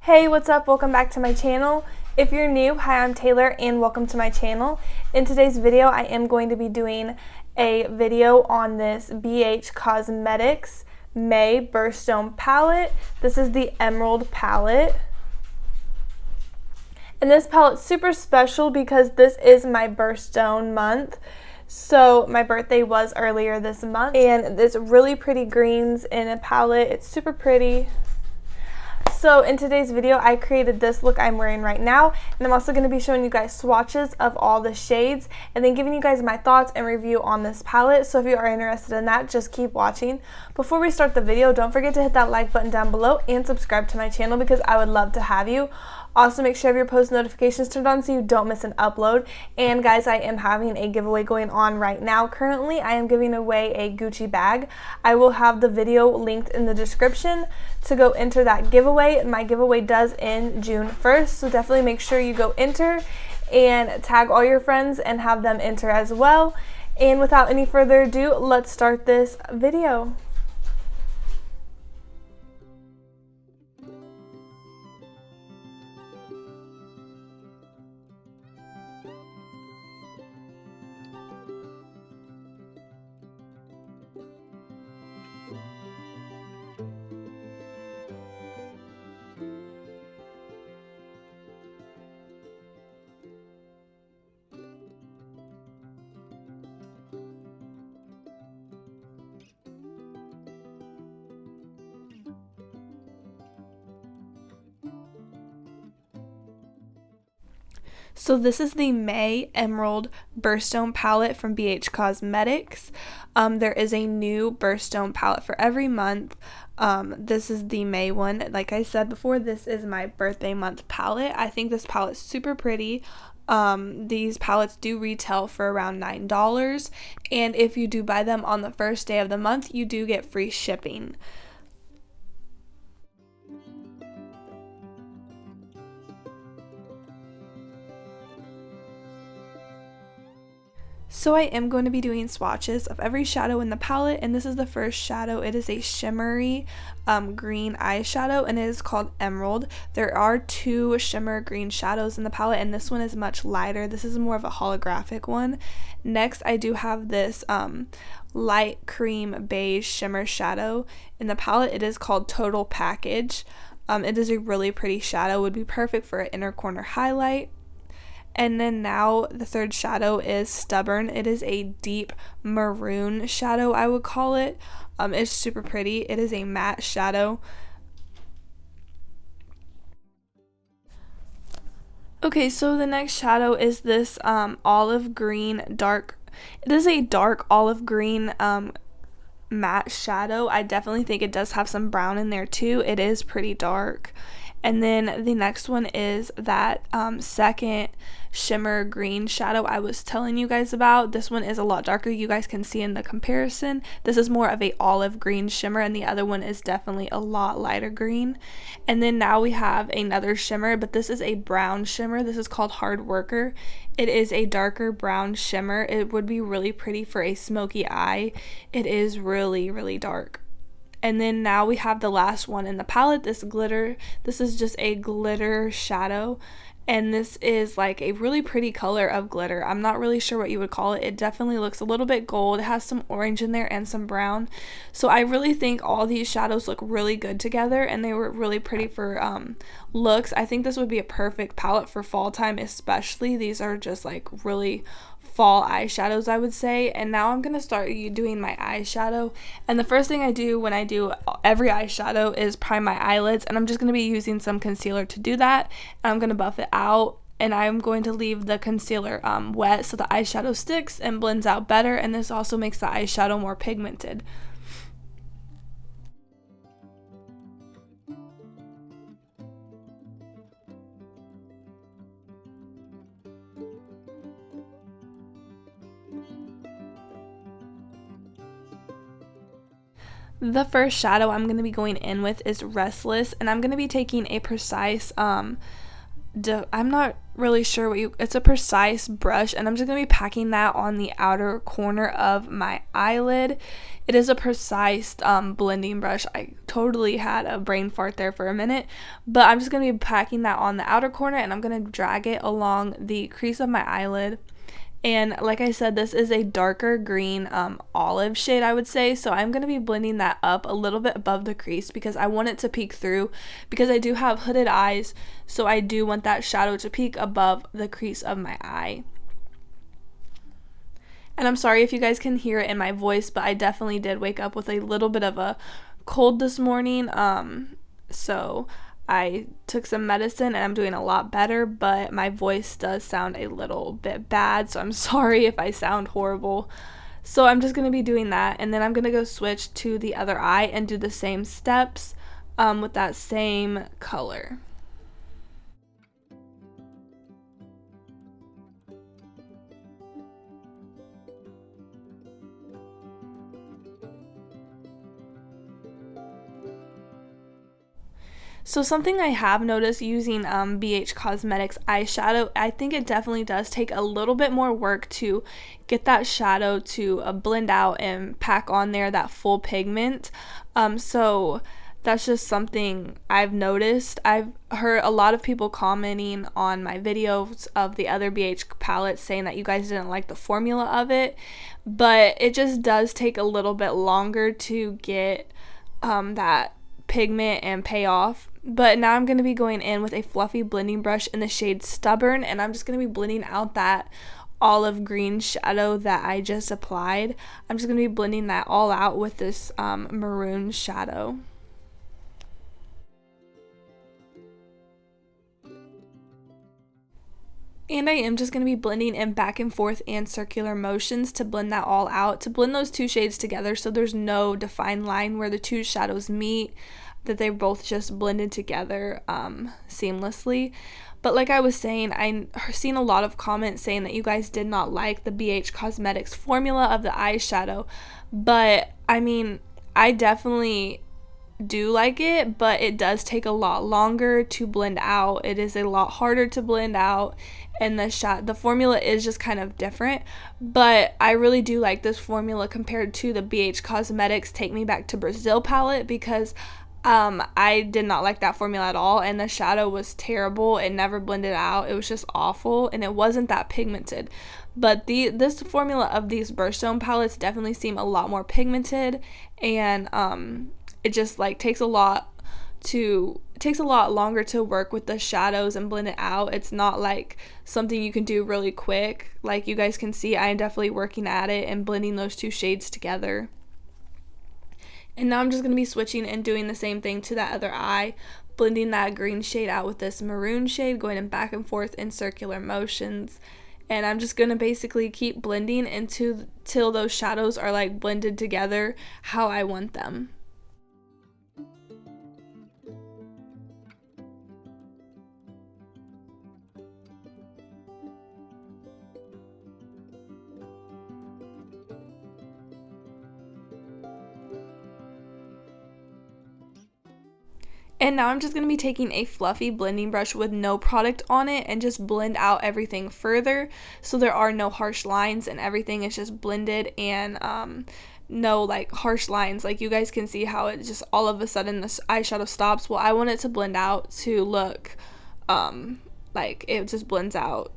Hey, what's up? Welcome back to my channel. If you're new, hi, I'm Taylor and welcome to my channel. In today's video, I am going to be doing a video on this Bh Cosmetics May Birthstone palette. This is the Emerald palette. And this palette's super special because this is my birthstone month. So my birthday was earlier this month, and it's really pretty greens in a palette. It's super pretty. So in today's video, I created this look I'm wearing right now, and I'm also going to be showing you guys swatches of all the shades and then giving you guys my thoughts and review on this palette. So if you are interested in that, just keep watching. Before we start the video, don't forget to hit that like button down below and subscribe to my channel because I would love to have you. Also, make sure you have your post notifications turned on so you don't miss an upload. And guys, I am having a giveaway going on right now. Currently, I am giving away a Gucci bag. I will have the video linked in the description to go enter that giveaway. My giveaway does end June 1st, so definitely make sure you go enter and tag all your friends and have them enter as well. And without any further ado, let's start this video. So this is the May Emerald Birthstone palette from Bh Cosmetics. There is a new birthstone palette for every month. This is the May one. Like I said before, this is my birthday month palette. I think this palette's super pretty. These palettes do retail for around $9, and if you do buy them on the first day of the month, you do get free shipping. So I am going to be doing swatches of every shadow in the palette, and this is the first shadow. It is a shimmery green eyeshadow, and it is called Emerald. There are two shimmer green shadows in the palette, and this one is much lighter. This is more of a holographic one. Next, I do have this light cream beige shimmer shadow in the palette. It is called Total Package. It is a really pretty shadow. It would be perfect for an inner corner highlight. And then now the third shadow is Stubborn. It is a deep maroon shadow, I would call it. It's super pretty. It is a matte shadow. Okay, so the next shadow is this olive green dark. It is a dark olive green matte shadow. I definitely think it does have some brown in there too. It is pretty dark. And then the next one is that second shimmer green shadow I was telling you guys about. This one is a lot darker. You guys can see in the comparison. This is more of a olive green shimmer, and the other one is definitely a lot lighter green. And then now we have another shimmer, but this is a brown shimmer. This is called Hard Worker. It is a darker brown shimmer. It would be really pretty for a smoky eye. It is really, really dark. And then now we have the last one in the palette, this glitter. This is just a glitter shadow, and this is like a really pretty color of glitter. I'm not really sure what you would call it. It definitely looks a little bit gold. It has some orange in there and some brown. So I really think all these shadows look really good together, and they were really pretty for looks. I think this would be a perfect palette for fall time especially. These are just like really fall eyeshadows, I would say. And now I'm gonna start doing my eyeshadow, and the first thing I do when I do every eyeshadow is prime my eyelids, and I'm just gonna be using some concealer to do that, and I'm gonna buff it out, and I'm going to leave the concealer wet so the eyeshadow sticks and blends out better, and this also makes the eyeshadow more pigmented. The first shadow I'm going to be going in with is Restless, and I'm going to be taking a precise I'm not really sure it's a precise brush, and I'm just going to be packing that on the outer corner of my eyelid. It is a precise blending brush. I totally had a brain fart there for a minute, but I'm just going to be packing that on the outer corner, and I'm going to drag it along the crease of my eyelid. And like I said, this is a darker green olive shade, I would say. So I'm going to be blending that up a little bit above the crease because I want it to peek through, because I do have hooded eyes. So I do want that shadow to peek above the crease of my eye. And I'm sorry if you guys can hear it in my voice, but I definitely did wake up with a little bit of a cold this morning. So I took some medicine and I'm doing a lot better, but my voice does sound a little bit bad, so I'm sorry if I sound horrible. So I'm just going to be doing that, and then I'm going to go switch to the other eye and do the same steps with that same color. So something I have noticed using BH Cosmetics eyeshadow, I think it definitely does take a little bit more work to get that shadow to blend out and pack on there that full pigment. So that's just something I've noticed. I've heard a lot of people commenting on my videos of the other BH palettes saying that you guys didn't like the formula of it, but it just does take a little bit longer to get that pigment and pay off. But now I'm going to be going in with a fluffy blending brush in the shade Stubborn, and I'm just going to be blending out that olive green shadow that I just applied. I'm just going to be blending that all out with this maroon shadow. And I am just going to be blending in back and forth and circular motions to blend that all out, to blend those two shades together so there's no defined line where the two shadows meet, that they're both just blended together seamlessly. But like I was saying, I've seen a lot of comments saying that you guys did not like the BH Cosmetics formula of the eyeshadow. But I mean, I definitely do like it, but it does take a lot longer to blend out. It is a lot harder to blend out, and the formula is just kind of different. But I really do like this formula compared to the BH Cosmetics Take Me Back to Brazil palette, because I did not like that formula at all, and the shadow was terrible. It never blended out. It was just awful, and it wasn't that pigmented. But this formula of these Birthstone palettes definitely seem a lot more pigmented, and it just like takes a lot longer to work with the shadows and blend it out. It's not like something you can do really quick. Like you guys can see, I am definitely working at it and blending those two shades together. And now I'm just going to be switching and doing the same thing to that other eye, blending that green shade out with this maroon shade, going in back and forth in circular motions. And I'm just going to basically keep blending till those shadows are like blended together how I want them. And now I'm just going to be taking a fluffy blending brush with no product on it and just blend out everything further, so there are no harsh lines and everything is just blended, and no like harsh lines. Like you guys can see how it just all of a sudden this eyeshadow stops. Well, I want it to blend out to look like it just blends out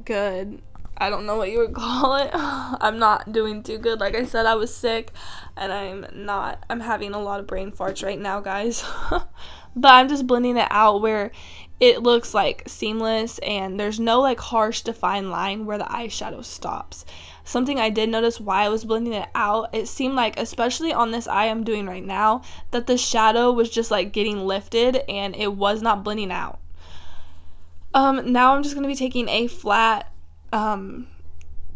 good. I don't know what you would call it. I'm not doing too good. Like I said, I was sick, and I'm having a lot of brain farts right now, guys. But I'm just blending it out where it looks like seamless, and there's no like harsh defined line where the eyeshadow stops. Something I did notice while I was blending it out, it seemed like, especially on this eye I'm doing right now, that the shadow was just like getting lifted and it was not blending out. Now I'm just going to be taking a flat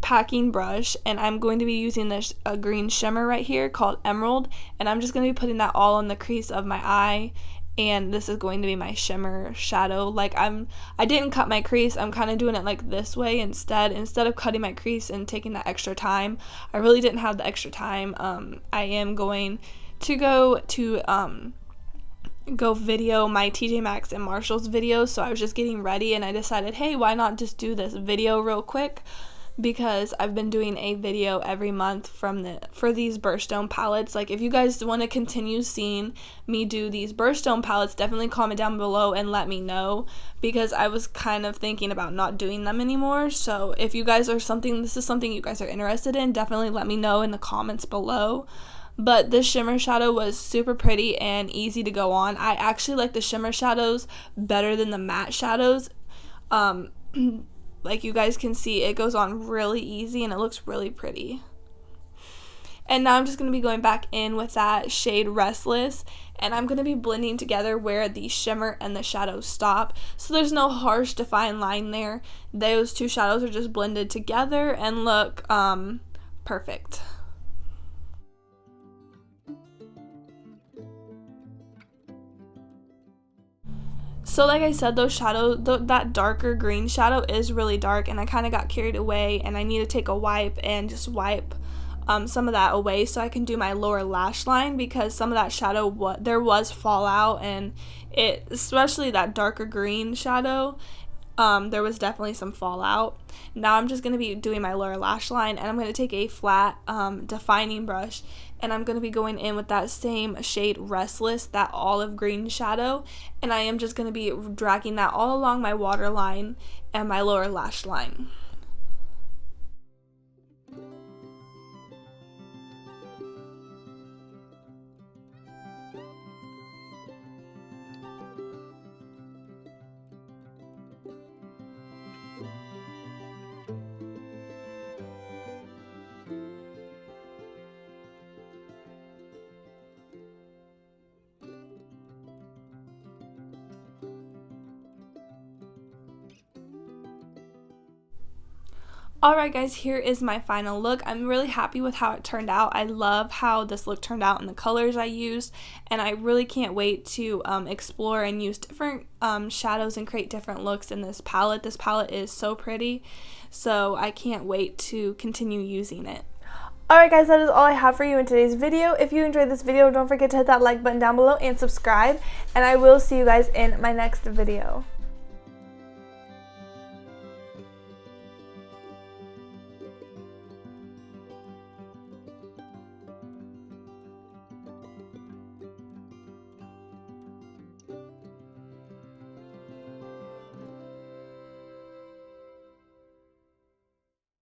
packing brush, and I'm going to be using this green shimmer right here called Emerald, and I'm just going to be putting that all on the crease of my eye, and this is going to be my shimmer shadow. Like I didn't cut my crease. I'm kind of doing it like this way instead of cutting my crease and taking that extra time. I really didn't have the extra time. I am going to go to go video my Tjmaxx and Marshall's videos, so I was just getting ready and I decided, hey, why not just do this video real quick, because I've been doing a video every month for these Birthstone palettes. Like, if you guys want to continue seeing me do these Birthstone palettes, definitely comment down below and let me know, because I was kind of thinking about not doing them anymore. So if you guys are this is something you guys are interested in, definitely let me know in the comments below. But this shimmer shadow was super pretty and easy to go on. I actually like the shimmer shadows better than the matte shadows. Like you guys can see, it goes on really easy and it looks really pretty. And now I'm just going to be going back in with that shade Restless, and I'm going to be blending together where the shimmer and the shadows stop. So there's no harsh defined line there. Those two shadows are just blended together and look perfect. So like I said, those shadows, that darker green shadow is really dark, and I kind of got carried away, and I need to take a wipe and just wipe some of that away so I can do my lower lash line, because some of that shadow, there was fallout, and especially that darker green shadow, there was definitely some fallout. Now I'm just going to be doing my lower lash line, and I'm going to take a flat defining brush, and I'm going to be going in with that same shade Restless, that olive green shadow, and I am just going to be dragging that all along my waterline and my lower lash line. Alright guys, here is my final look. I'm really happy with how it turned out. I love how this look turned out and the colors I used, and I really can't wait to explore and use different shadows and create different looks in this palette. This palette is so pretty, so I can't wait to continue using it. Alright guys, that is all I have for you in today's video. If you enjoyed this video, don't forget to hit that like button down below and subscribe, and I will see you guys in my next video.